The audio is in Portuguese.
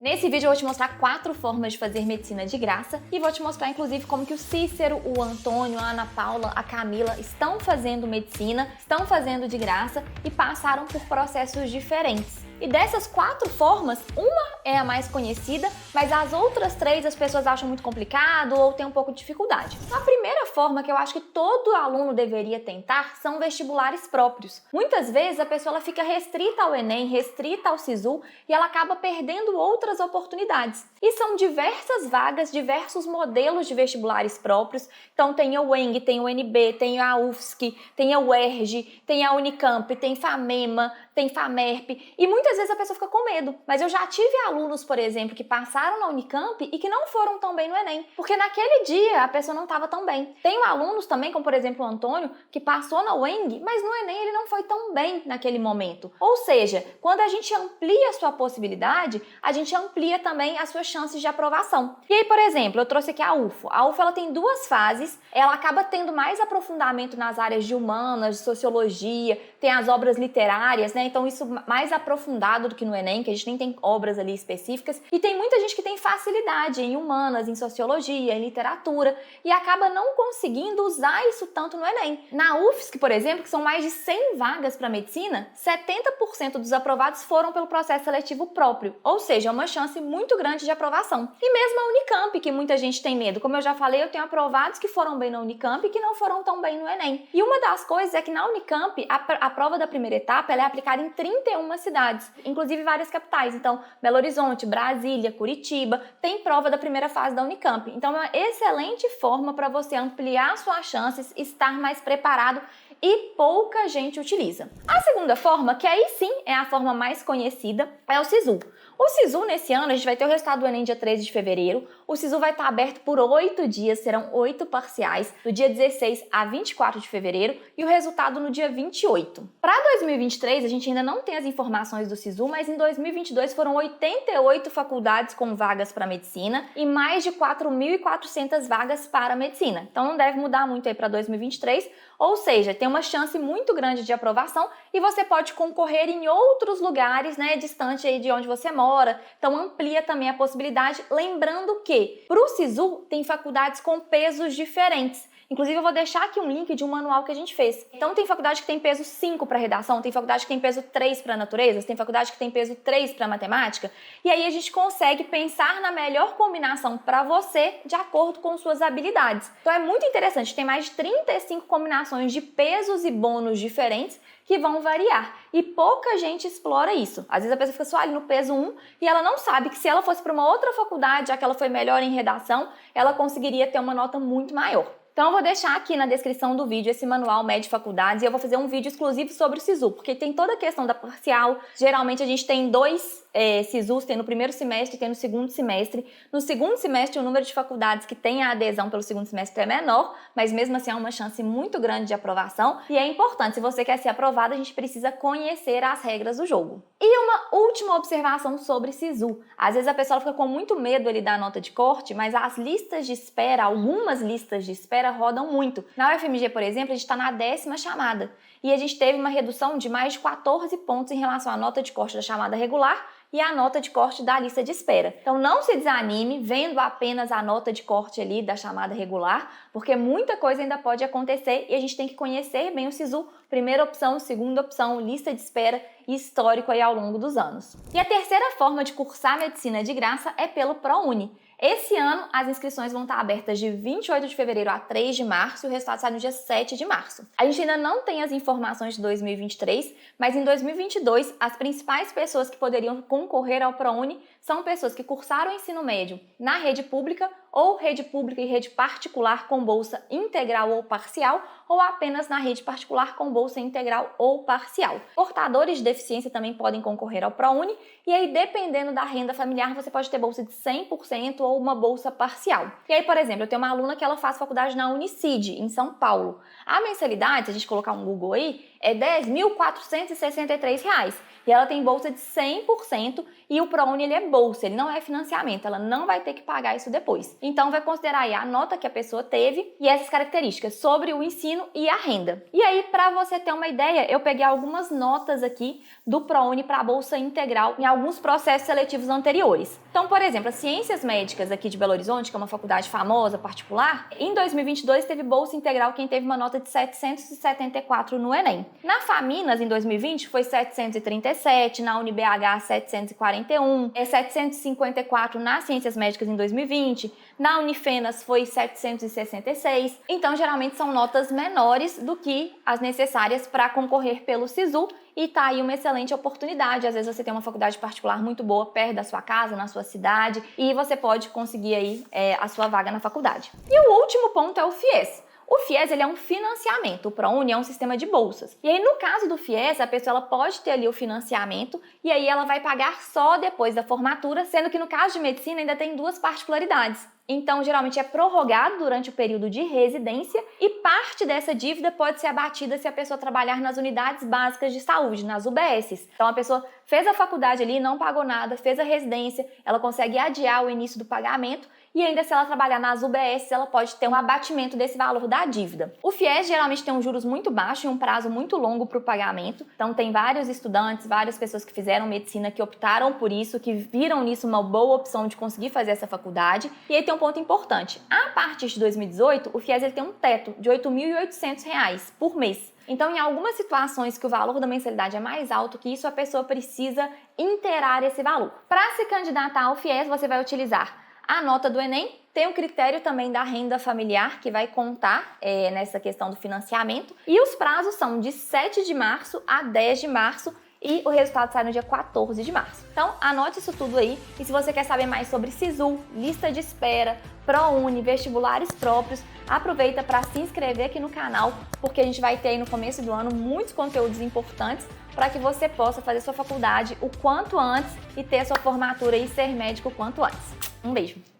Nesse vídeo eu vou te mostrar 4 formas de fazer medicina de graça e vou te mostrar inclusive como que o Cícero, o Antônio, a Ana Paula, a Camila estão fazendo medicina, estão fazendo de graça e passaram por processos diferentes. E dessas 4 formas, uma é a mais conhecida, mas as outras 3 as pessoas acham muito complicado ou têm um pouco de dificuldade. A primeira forma que eu acho que todo aluno deveria tentar são vestibulares próprios. Muitas vezes a pessoa ela fica restrita ao Enem, restrita ao Sisu e ela acaba perdendo outras oportunidades. E são diversas vagas, diversos modelos de vestibulares próprios. Então tem a UENG, tem o UNB, tem a UFSC, tem a UERJ, tem a Unicamp, tem FAMEMA, tem FAMERP e muitas vezes a pessoa fica com medo. Mas eu já tive alunos, por exemplo, que passaram na Unicamp e que não foram tão bem no Enem, porque naquele dia a pessoa não estava tão bem. Tenho alunos também, como por exemplo o Antônio, que passou na UENG, mas no Enem ele não foi tão bem naquele momento. Ou seja, quando a gente amplia a sua possibilidade, a gente amplia também as suas chances de aprovação. E aí, por exemplo, eu trouxe aqui a UFO. A UFO ela tem 2 fases, ela acaba tendo mais aprofundamento nas áreas de humanas, de sociologia, tem as obras literárias, né? Então isso mais aprofundado do que no Enem, que a gente nem tem obras ali específicas. E tem muita gente que tem facilidade em humanas, em sociologia, em literatura e acaba não conseguindo usar isso tanto no Enem. Na UFSC, por exemplo, que são mais de 100 vagas para medicina, 70% dos aprovados foram pelo processo seletivo próprio, ou seja, é uma chance muito grande de aprovação. E mesmo a Unicamp, que muita gente tem medo. Como eu já falei, eu tenho aprovados que foram bem na Unicamp e que não foram tão bem no Enem. E uma das coisas é que na Unicamp, a prova da primeira etapa ela é aplicada em 31 cidades, inclusive várias capitais. Então, Belo Horizonte, Brasília, Curitiba, tem prova da primeira fase da Unicamp. Então, é uma excelente forma para você ampliar suas chances, estar mais preparado e pouca gente utiliza. A segunda forma, que aí sim é a forma mais conhecida, é o Sisu. O Sisu, nesse ano, a gente vai ter o resultado do Enem dia 13 de fevereiro. O Sisu vai estar aberto por 8 dias, serão 8 parciais, do dia 16 a 24 de fevereiro e o resultado no dia 28. Para 2023, a gente ainda não tem as informações do Sisu, mas em 2022 foram 88 faculdades com vagas para medicina e mais de 4.400 vagas para medicina. Então não deve mudar muito aí para 2023, ou seja, tem uma chance muito grande de aprovação e você pode concorrer em outros lugares, né, distante aí de onde você mora. Então amplia também a possibilidade, lembrando que para o Sisu tem faculdades com pesos diferentes. Inclusive eu vou deixar aqui um link de um manual que a gente fez. Então tem faculdade que tem peso 5 para redação, tem faculdade que tem peso 3 para natureza, tem faculdade que tem peso 3 para matemática. E aí a gente consegue pensar na melhor combinação para você de acordo com suas habilidades. Então é muito interessante, tem mais de 35 combinações de pesos e bônus diferentes que vão variar. E pouca gente explora isso. Às vezes a pessoa fica só ali no peso 1 e ela não sabe que se ela fosse para uma outra faculdade, já que ela foi melhor em redação, ela conseguiria ter uma nota muito maior. Então eu vou deixar aqui na descrição do vídeo esse manual Med Faculdades e eu vou fazer um vídeo exclusivo sobre o Sisu, porque tem toda a questão da parcial. Geralmente a gente tem 2 Sisus, tem no primeiro semestre e tem no segundo semestre. No segundo semestre o número de faculdades que tem a adesão pelo segundo semestre é menor, mas mesmo assim há uma chance muito grande de aprovação e é importante, se você quer ser aprovado, a gente precisa conhecer as regras do jogo. E uma última observação sobre Sisu. Às vezes a pessoa fica com muito medo ali da nota de corte, mas as listas de espera, algumas listas de espera rodam muito. Na UFMG, por exemplo, a gente está na 10ª chamada e a gente teve uma redução de mais de 14 pontos em relação à nota de corte da chamada regular e a nota de corte da lista de espera. Então não se desanime vendo apenas a nota de corte ali da chamada regular, porque muita coisa ainda pode acontecer e a gente tem que conhecer bem o Sisu, primeira opção, segunda opção, lista de espera e histórico aí ao longo dos anos. E a terceira forma de cursar medicina de graça é pelo ProUni. Esse ano, as inscrições vão estar abertas de 28 de fevereiro a 3 de março e o resultado sai no dia 7 de março. A gente ainda não tem as informações de 2023, mas em 2022, as principais pessoas que poderiam concorrer ao ProUni são pessoas que cursaram o ensino médio na rede pública ou rede pública e rede particular com bolsa integral ou parcial, ou apenas na rede particular com bolsa integral ou parcial. Portadores de deficiência também podem concorrer ao ProUni, e aí dependendo da renda familiar, você pode ter bolsa de 100% ou uma bolsa parcial. E aí, por exemplo, eu tenho uma aluna que ela faz faculdade na Unicid, em São Paulo. A mensalidade, se a gente colocar um Google aí, é R$ 10.463. E ela tem bolsa de 100% e o ProUni ele é bolsa, ele não é financiamento, ela não vai ter que pagar isso depois. Então vai considerar aí a nota que a pessoa teve e essas características sobre o ensino e a renda. E aí, para você ter uma ideia, eu peguei algumas notas aqui do ProUni para a bolsa integral em alguns processos seletivos anteriores. Então, por exemplo, as Ciências Médicas aqui de Belo Horizonte, que é uma faculdade famosa, particular, em 2022 teve bolsa integral quem teve uma nota de 774 no Enem. Na Faminas, em 2020, foi 737, na UniBH 741, 754 nas Ciências Médicas em 2020, na Unifenas foi 766. Então, geralmente são notas menores do que as necessárias para concorrer pelo SISU e tá aí uma excelente oportunidade. Às vezes você tem uma faculdade particular muito boa perto da sua casa, na sua cidade, e você pode conseguir aí a sua vaga na faculdade. E o último ponto é o FIES. O FIES ele é um financiamento, o ProUni é um sistema de bolsas. E aí, no caso do FIES, a pessoa ela pode ter ali o financiamento e aí ela vai pagar só depois da formatura, sendo que no caso de medicina ainda tem duas particularidades. Então, geralmente é prorrogado durante o período de residência e parte dessa dívida pode ser abatida se a pessoa trabalhar nas unidades básicas de saúde, nas UBSs. Então, a pessoa fez a faculdade ali, não pagou nada, fez a residência, ela consegue adiar o início do pagamento e ainda se ela trabalhar nas UBSs, ela pode ter um abatimento desse valor da dívida. O FIES geralmente tem um juros muito baixo e um prazo muito longo para o pagamento. Então, tem vários estudantes, várias pessoas que fizeram medicina que optaram por isso, que viram nisso uma boa opção de conseguir fazer essa faculdade. E aí tem um ponto importante. A partir de 2018, o FIES ele tem um teto de R$ 8.800 por mês. Então, em algumas situações que o valor da mensalidade é mais alto que isso, a pessoa precisa inteirar esse valor. Para se candidatar ao FIES, você vai utilizar a nota do Enem, tem o critério também da renda familiar, que vai contar nessa questão do financiamento. E os prazos são de 7 de março a 10 de março, e o resultado sai no dia 14 de março. Então, anote isso tudo aí. E se você quer saber mais sobre SISU, lista de espera, ProUni, vestibulares próprios, aproveita para se inscrever aqui no canal, porque a gente vai ter aí no começo do ano muitos conteúdos importantes para que você possa fazer sua faculdade o quanto antes e ter sua formatura e ser médico o quanto antes. Um beijo!